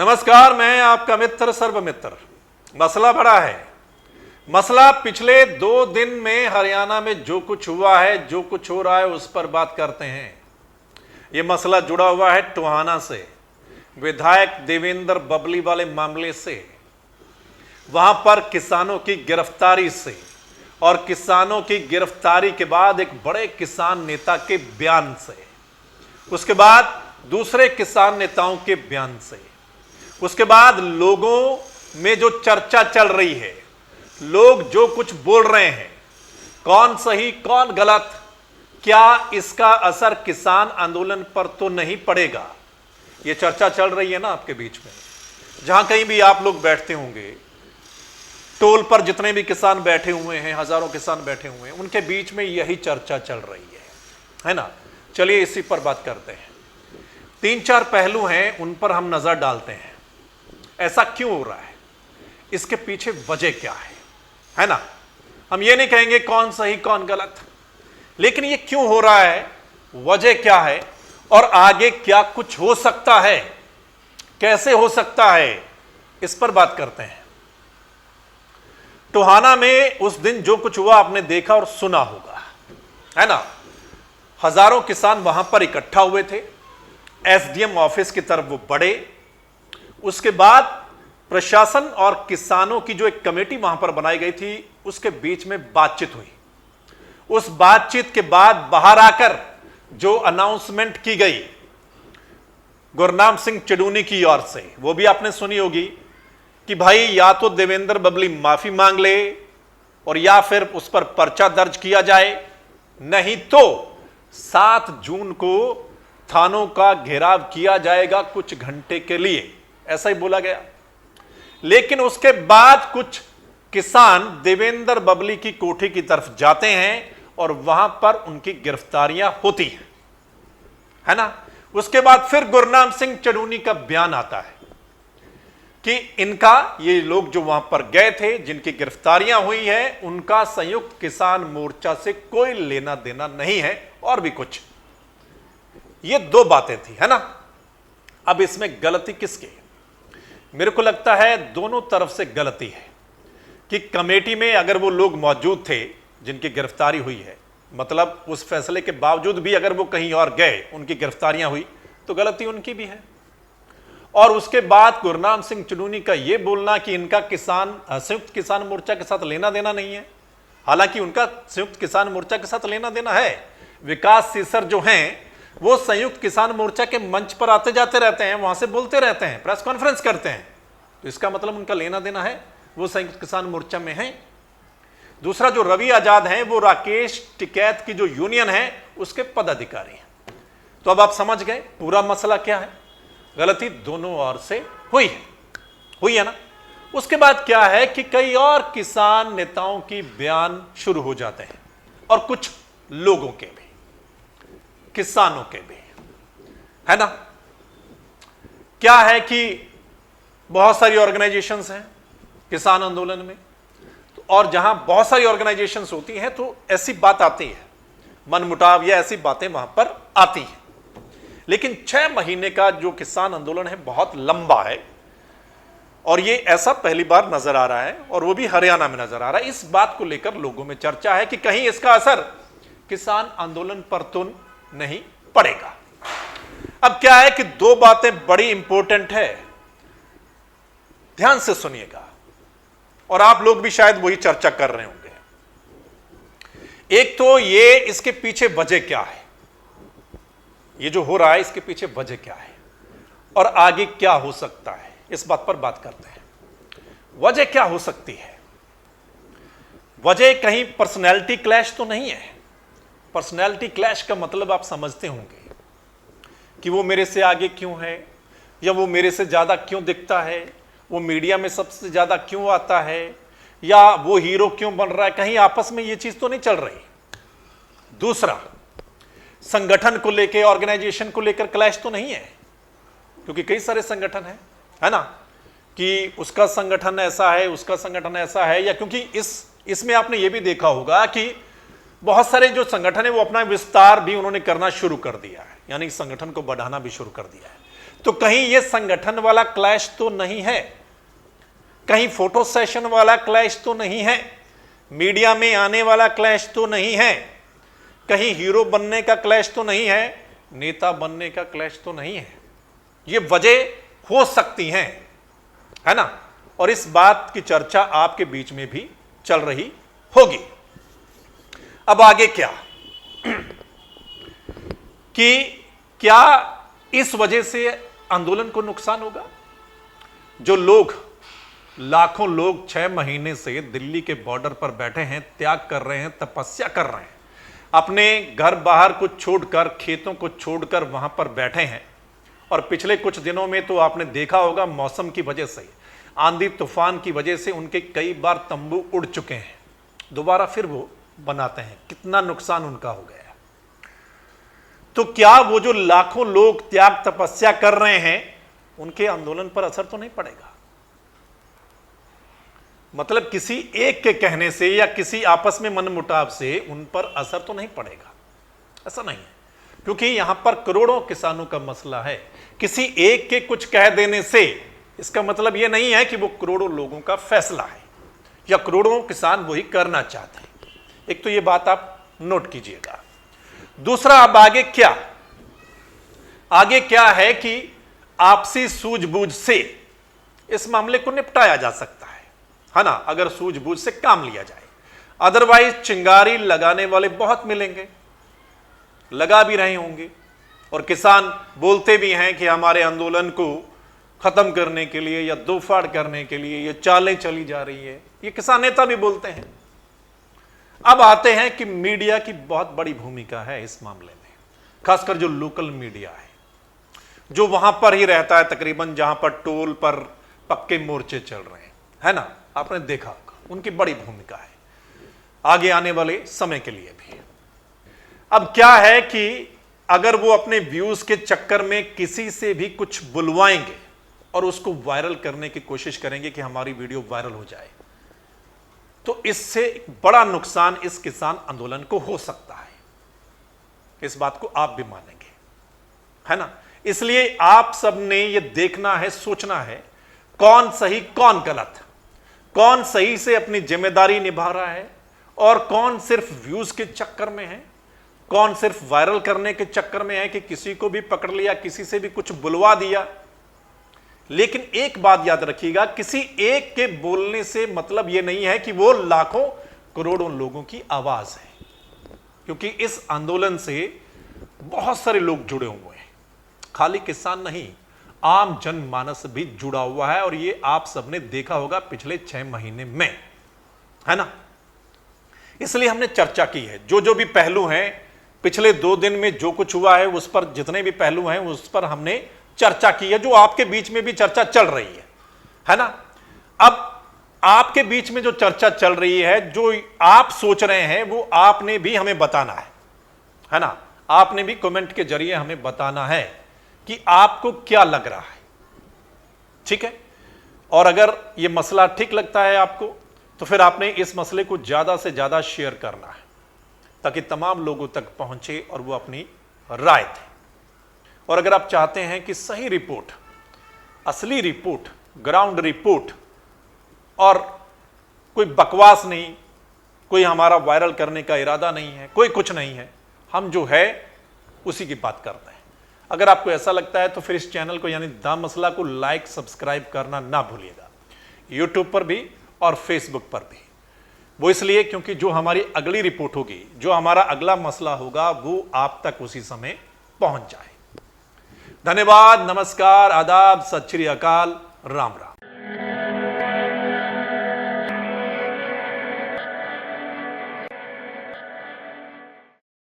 नमस्कार, मैं आपका मित्र सर्वमित्र। मसला बड़ा है। मसला पिछले 2 दिन में हरियाणा में जो कुछ हुआ है, जो कुछ हो रहा है, उस पर बात करते हैं। यह मसला जुड़ा हुआ है टोहाना से, विधायक देवेंद्र बबली वाले मामले से, वहां पर किसानों की गिरफ्तारी से, और किसानों की गिरफ्तारी के बाद एक बड़े किसान नेता के बयान से, उसके बाद दूसरे किसान नेताओं के बयान से, उसके बाद लोगों में जो चर्चा चल रही है, लोग जो कुछ बोल रहे हैं, कौन सही कौन गलत, क्या इसका असर किसान आंदोलन पर तो नहीं पड़ेगा? यह चर्चा चल रही है ना आपके बीच में। जहां कहीं भी आप लोग बैठते होंगे, टोल पर जितने भी किसान बैठे हुए हैं, हजारों किसान बैठे हुए हैं, उनके बीच में यही चर्चा चल रही है ना। चलिए इसी पर बात करते हैं। 3-4 पहलू हैं, उन पर हम नजर डालते हैं। ऐसा क्यों हो रहा है, इसके पीछे वजह क्या है ना। हम ये नहीं कहेंगे कौन सही कौन गलत, लेकिन ये क्यों हो रहा है, वजह क्या है, और आगे क्या कुछ हो सकता है, कैसे हो सकता है, इस पर बात करते हैं। टोहाना में उस दिन जो कुछ हुआ आपने देखा और सुना होगा, है ना। हजारों किसान वहां पर इकट्ठा हुए थे। एसडीएम ऑफिस की तरफ वो बढ़े। उसके बाद प्रशासन और किसानों की जो एक कमेटी वहां पर बनाई गई थी, उसके बीच में बातचीत हुई। उस बातचीत के बाद बाहर आकर जो अनाउंसमेंट की गई गुरनाम सिंह चडूनी की ओर से, वो भी आपने सुनी होगी कि भाई या तो देवेंद्र बबली माफी मांग ले और या फिर उस पर पर्चा दर्ज किया जाए, नहीं तो 7 जून को थानों का घेराव किया जाएगा कुछ घंटे के लिए, ऐसा ही बोला गया। लेकिन उसके बाद कुछ किसान देवेंद्र बबली की कोठी की तरफ जाते हैं और वहां पर उनकी गिरफ्तारियां होती हैं, है ना। उसके बाद फिर गुरनाम सिंह चडूनी का बयान आता है कि इनका, ये लोग जो वहां पर गए थे, जिनकी गिरफ्तारियां हुई हैं, उनका संयुक्त किसान मोर्चा से कोई लेना देना नहीं है, और भी कुछ। ये 2 बातें थी, है ना। अब इसमें गलती किसकी? मेरे को लगता है दोनों तरफ से गलती है कि कमेटी में अगर वो लोग मौजूद थे जिनकी गिरफ्तारी हुई है, मतलब उस फैसले के बावजूद भी अगर वो कहीं और गए, उनकी गिरफ्तारियां हुई, तो गलती उनकी भी है। और उसके बाद गुरनाम सिंह चडूनी का यह बोलना कि इनका संयुक्त किसान मोर्चा के साथ लेना देना नहीं है, हालांकि उनका संयुक्त किसान मोर्चा के साथ लेना देना है। विकास सीसर जो हैं, वो संयुक्त किसान मोर्चा के मंच पर आते जाते रहते हैं, वहां से बोलते रहते हैं, प्रेस कॉन्फ्रेंस करते हैं, तो इसका मतलब उनका लेना देना है, वो संयुक्त किसान मोर्चा में है। दूसरा, जो रवि आजाद हैं, वो राकेश टिकैत की जो यूनियन है उसके पदाधिकारी हैं। तो अब आप समझ गए पूरा मसला क्या है। गलती दोनों ओर से हुई है ना। उसके बाद क्या है कि कई और किसान नेताओं की बयान शुरू हो जाते हैं, और कुछ लोगों के भी, किसानों के भी, है ना। क्या है कि बहुत सारी ऑर्गेनाइजेशंस हैं किसान आंदोलन में, और जहां बहुत सारी ऑर्गेनाइजेशंस होती हैं तो ऐसी बात आती है, मनमुटाव या ऐसी बातें वहां पर आती हैं। लेकिन 6 महीने का जो किसान आंदोलन है बहुत लंबा है, और ये ऐसा पहली बार नजर आ रहा है, और वो भी हरियाणा में नजर आ रहा है। इस बात को लेकर लोगों में चर्चा है कि कहीं इसका असर किसान आंदोलन पर तो नहीं पड़ेगा। अब क्या है कि 2 बातें बड़ी इंपॉर्टेंट है, ध्यान से सुनिएगा, और आप लोग भी शायद वही चर्चा कर रहे होंगे। एक तो ये, इसके पीछे वजह क्या है, ये जो हो रहा है इसके पीछे वजह क्या है, और आगे क्या हो सकता है, इस बात पर बात करते हैं। वजह क्या हो सकती है? वजह कहीं पर्सनैलिटी क्लैश तो नहीं है। पर्सनैलिटी क्लैश का मतलब आप समझते होंगे कि वो मेरे से आगे क्यों है, या वो मेरे से ज्यादा क्यों दिखता है, वो मीडिया में सबसे ज्यादा क्यों आता है, या वो हीरो क्यों बन रहा है। कहीं आपस में ये चीज तो नहीं चल रही। दूसरा, संगठन को लेकर, ऑर्गेनाइजेशन को लेकर क्लैश तो नहीं है, क्योंकि कई सारे संगठन है ना, कि उसका संगठन ऐसा है, उसका संगठन ऐसा है, या क्योंकि इसमें आपने ये भी देखा होगा कि बहुत सारे जो संगठन है वो अपना विस्तार भी उन्होंने करना शुरू कर दिया है, यानी संगठन को बढ़ाना भी शुरू कर दिया है। तो कहीं यह संगठन वाला क्लैश तो नहीं है, कहीं फोटो सेशन वाला क्लैश तो नहीं है, मीडिया में आने वाला क्लैश तो नहीं है, कहीं हीरो बनने का क्लैश तो नहीं है, नेता बनने का क्लैश तो नहीं है। ये वजह हो सकती हैं, है ना, और इस बात की चर्चा आपके बीच में भी चल रही होगी। अब आगे क्या कि क्या इस वजह से आंदोलन को नुकसान होगा? जो लोग, लाखों लोग 6 महीने से दिल्ली के बॉर्डर पर बैठे हैं, त्याग कर रहे हैं, तपस्या कर रहे हैं, अपने घर बाहर को छोड़कर, खेतों को छोड़कर वहां पर बैठे हैं, और पिछले कुछ दिनों में तो आपने देखा होगा मौसम की वजह से, आंधी तूफान की वजह से उनके कई बार तंबू उड़ चुके हैं, दोबारा फिर वो बनाते हैं, कितना नुकसान उनका हो गया। तो क्या वो जो लाखों लोग त्याग तपस्या कर रहे हैं, उनके आंदोलन पर असर तो नहीं पड़ेगा? मतलब किसी एक के कहने से या किसी आपस में मनमुटाव से उन पर असर तो नहीं पड़ेगा, ऐसा नहीं है, क्योंकि यहां पर करोड़ों किसानों का मसला है। किसी एक के कुछ कह देने से इसका मतलब यह नहीं है कि वो करोड़ों लोगों का फैसला है या करोड़ों किसान वही करना चाहते हैं। एक तो ये बात आप नोट कीजिएगा। दूसरा, अब आगे क्या है कि आपसी सूझबूझ से इस मामले को निपटाया जा सकता है ना, अगर सूझबूझ से काम लिया जाए। अदरवाइज चिंगारी लगाने वाले बहुत मिलेंगे, लगा भी रहे होंगे, और किसान बोलते भी हैं कि हमारे आंदोलन को खत्म करने के लिए या दो फाड़ करने के लिए ये चालें चली जा रही है, ये किसान नेता भी बोलते हैं। अब आते हैं कि मीडिया की बहुत बड़ी भूमिका है इस मामले में, खासकर जो लोकल मीडिया है, जो वहां पर ही रहता है तकरीबन, जहां पर टोल पर पक्के मोर्चे चल रहे हैं, है ना, आपने देखा होगा, उनकी बड़ी भूमिका है आगे आने वाले समय के लिए भी। अब क्या है कि अगर वो अपने व्यूज के चक्कर में किसी से भी कुछ बुलवाएंगे और उसको वायरल करने की कोशिश करेंगे कि हमारी वीडियो वायरल हो जाए, तो इससे बड़ा नुकसान इस किसान आंदोलन को हो सकता है। इस बात को आप भी मानेंगे, है ना। इसलिए आप सबने ये देखना है, सोचना है, कौन सही कौन गलत, कौन सही से अपनी जिम्मेदारी निभा रहा है और कौन सिर्फ व्यूज के चक्कर में है, कौन सिर्फ वायरल करने के चक्कर में है कि किसी को भी पकड़ लिया, किसी से भी कुछ बुलवा दिया। लेकिन एक बात याद रखिएगा, किसी एक के बोलने से मतलब यह नहीं है कि वो लाखों करोड़ों लोगों की आवाज है, क्योंकि इस आंदोलन से बहुत सारे लोग जुड़े हुए हैं, खाली किसान नहीं, आम जनमानस भी जुड़ा हुआ है, और ये आप सबने देखा होगा पिछले 6 महीने में, है ना। इसलिए हमने चर्चा की है, जो भी पहलू हैं, पिछले 2 दिन में जो कुछ हुआ है उस पर, जितने भी पहलू हैं उस पर हमने चर्चा की है, जो आपके बीच में भी चर्चा चल रही है ना। अब आपके बीच में जो चर्चा चल रही है, जो आप सोच रहे हैं, वो आपने भी हमें बताना है ना, आपने भी कमेंट के जरिए हमें बताना है कि आपको क्या लग रहा है, ठीक है। और अगर यह मसला ठीक लगता है आपको, तो फिर आपने इस मसले को ज्यादा से ज्यादा शेयर करना है, ताकि तमाम लोगों तक पहुंचे और वो अपनी राय दें। और अगर आप चाहते हैं कि सही रिपोर्ट, असली रिपोर्ट, ग्राउंड रिपोर्ट, और कोई बकवास नहीं, कोई हमारा वायरल करने का इरादा नहीं है, कोई कुछ नहीं है, हम जो है उसी की बात करते हैं। अगर आपको ऐसा लगता है तो फिर इस चैनल को, यानी द मसला को लाइक, सब्सक्राइब करना ना भूलिएगा, यूट्यूब पर भी और फेसबुक पर भी। वो इसलिए क्योंकि जो हमारी अगली रिपोर्ट होगी, जो हमारा अगला मसला होगा, वो आप तक उसी समय पहुंच जाए। धन्यवाद, नमस्कार, आदाब, सत श्री अकाल, राम राम।